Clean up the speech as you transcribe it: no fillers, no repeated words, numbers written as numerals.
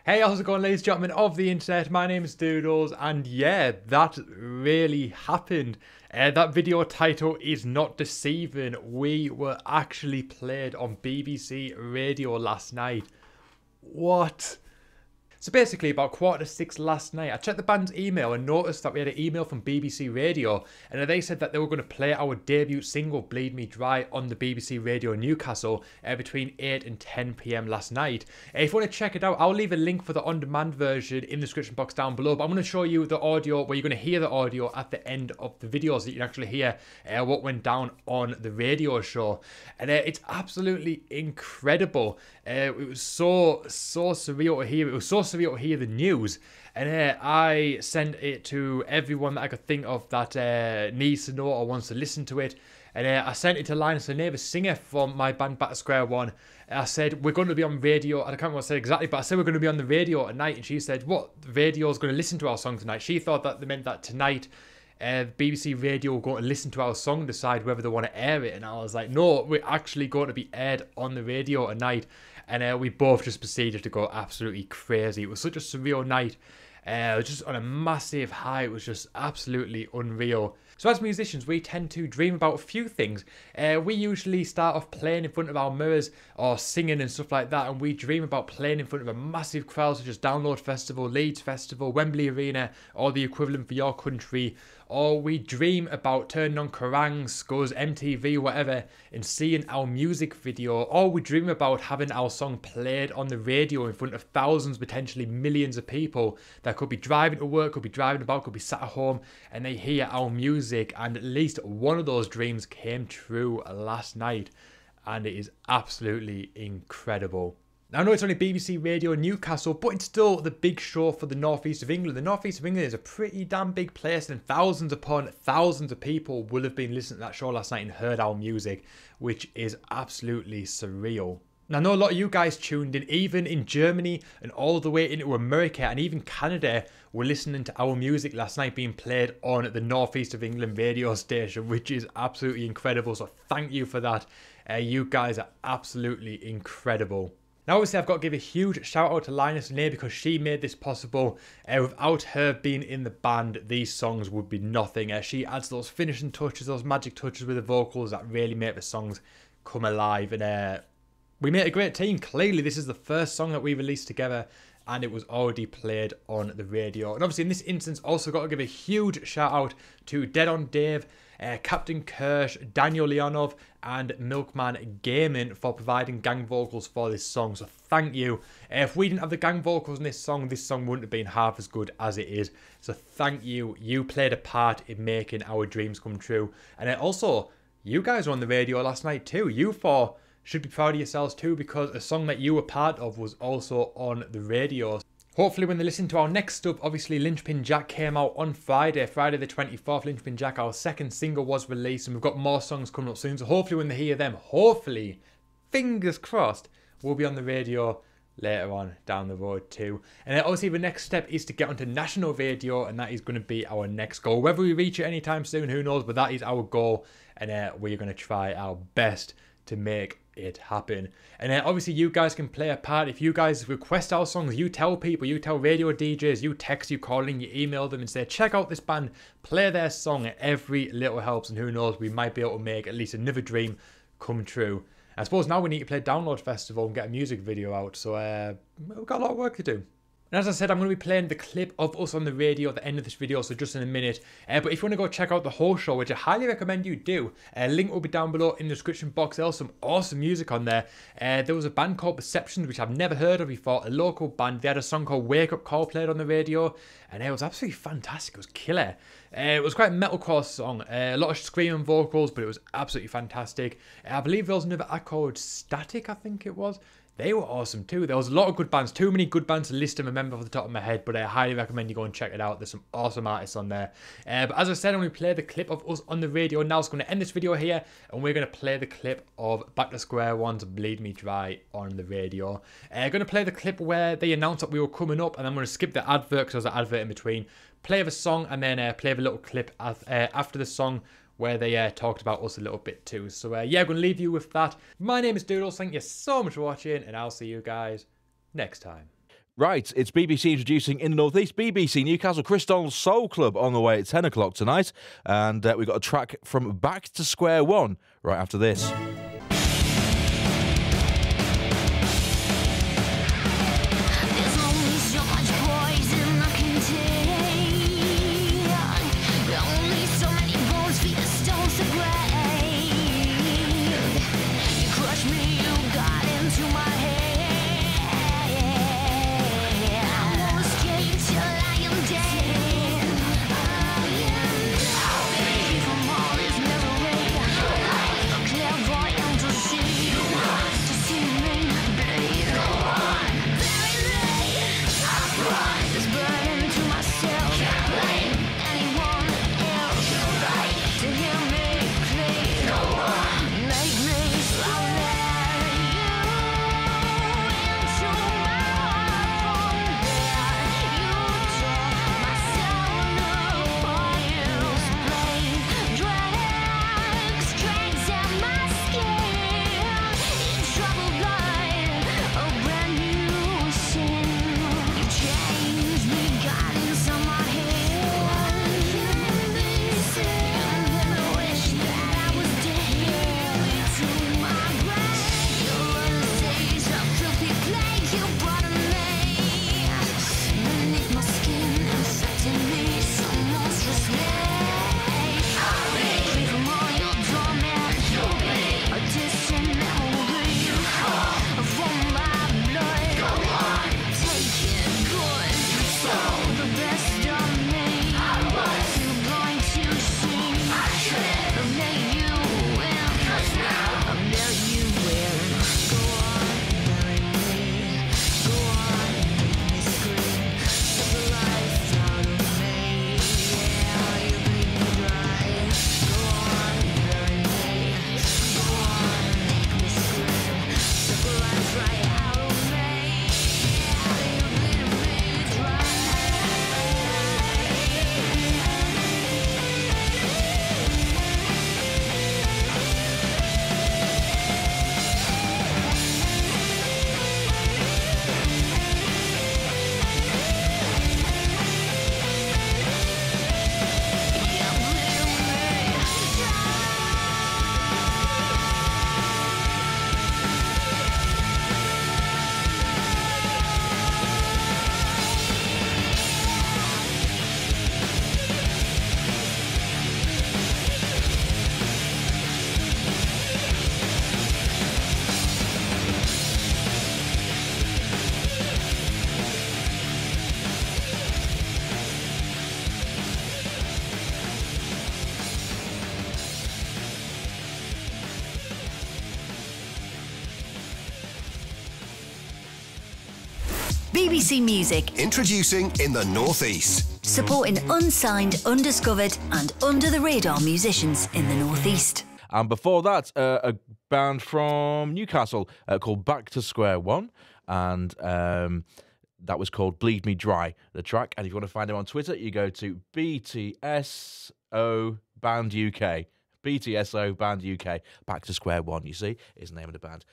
Hey, how's it going, ladies and gentlemen of the internet? My name is Doodles, and yeah, that really happened. That video title is not deceiving. We were actually played on BBC Radio last night. What? So basically, about 5:45 last night, I checked the band's email and noticed that we had an email from BBC Radio, and they said that they were going to play our debut single, Bleed Me Dry, on the BBC Radio Newcastle between 8 and 10 PM last night. If you want to check it out, I'll leave a link for the on-demand version in the description box down below, but I'm going to show you the audio, where you're going to hear the audio at the end of the video, so that you can actually hear what went down on the radio show. And it's absolutely incredible. It was so surreal to hear. It was so surreal to hear the news, and I sent it to everyone that I could think of that needs to know or wants to listen to it. And I sent it to Linus, the neighbour singer from my band Back to Square One. I said, we're going to be on radio. I can't remember what I said exactly, but I said we're going to be on the radio tonight. And she said, what? The radio's going to listen to our song tonight? She thought that they meant that tonight BBC Radio will go and listen to our song, decide whether they want to air it. And I was like, no, we're actually going to be aired on the radio tonight. And we both just proceeded to go absolutely crazy. It was such a surreal night. It was just on a massive high. It was just absolutely unreal. So as musicians, we tend to dream about a few things. We usually start off playing in front of our mirrors or singing and stuff like that, and we dream about playing in front of a massive crowd such as Download Festival, Leeds Festival, Wembley Arena, or the equivalent for your country. Or we dream about turning on Kerrang, Scuzz, MTV, whatever, and seeing our music video. Or we dream about having our song played on the radio in front of thousands, potentially millions of people that could be driving to work, could be driving about, could be sat at home, and they hear our music. And at least one of those dreams came true last night, and it is absolutely incredible. Now, I know it's only BBC Radio Newcastle, but it's still the big show for the northeast of England. The northeast of England is a pretty damn big place, and thousands upon thousands of people will have been listening to that show last night and heard our music, which is absolutely surreal. Now, I know a lot of you guys tuned in, even in Germany and all the way into America and even Canada, were listening to our music last night being played on the northeast of England radio station, which is absolutely incredible. So thank you for that. You guys are absolutely incredible. Now, obviously, I've got to give a huge shout out to Linus and because she made this possible. Without her being in the band, these songs would be nothing. She adds those finishing touches, those magic touches with the vocals that really make the songs come alive. And we made a great team. Clearly, this is the first song that we released together, and it was already played on the radio. And obviously, in this instance, also got to give a huge shout out to Dead on Dave, Captn Kyrsh, Daniel Leonov, and Milkman Gaming for providing gang vocals for this song. So thank you. If we didn't have the gang vocals in this song wouldn't have been half as good as it is. So thank you. You played a part in making our dreams come true. And also, you guys were on the radio last night too. You four should be proud of yourselves too, because a song that you were part of was also on the radio. Hopefully when they listen to our next stuff, obviously Linchpin Jack came out on Friday the 24th. Linchpin Jack, our second single, was released, and we've got more songs coming up soon. So hopefully when they hear them, hopefully, fingers crossed, we'll be on the radio later on down the road too. And then obviously the next step is to get onto national radio, and that is going to be our next goal. Whether we reach it anytime soon, who knows, but that is our goal, and we're going to try our best to make it happen. And obviously you guys can play a part. If you guys request our songs, you tell people, you tell radio DJs, you text, you call in, you email them and say, check out this band, play their song. Every little helps, and who knows, we might be able to make at least another dream come true. I suppose now we need to play Download Festival and get a music video out, so we've got a lot of work to do. And as I said, I'm going to be playing the clip of us on the radio at the end of this video, so just in a minute. But if you want to go check out the whole show, which I highly recommend you do, link will be down below in the description box. There's some awesome music on there. There was a band called Perceptions, which I've never heard of before, a local band. They had a song called Wake Up Call played on the radio, and it was absolutely fantastic. It was killer. It was quite a metalcore song, a lot of screaming vocals, but it was absolutely fantastic. I believe there was another act called Static, I think it was. They were awesome too. There was a lot of good bands. Too many good bands to list and remember off the top of my head, but I highly recommend you go and check it out. There's some awesome artists on there. But as I said, I'm going to play the clip of us on the radio now. So I'm going to end this video here, and we're going to play the clip of Back to Square One's Bleed Me Dry on the radio. I'm going to play the clip where they announced that we were coming up, and I'm going to skip the advert because there's an advert in between. Play the song, and then play the little clip after the song, where they talked about us a little bit too. So yeah, I'm going to leave you with that. My name is Doodles. Thank you so much for watching, and I'll see you guys next time. Right, it's BBC introducing in the North East, BBC Newcastle Crystal Soul Club on the way at 10 o'clock tonight. And we've got a track from Back to Square One right after this. BBC Music. Introducing in the North East. Supporting unsigned, undiscovered and under-the-radar musicians in the North East. And before that, a band from Newcastle called Back to Square One. And that was called Bleed Me Dry, the track. And if you want to find them on Twitter, you go to BTSO Band UK. BTSO Band UK. Back to Square One, you see, is the name of the band.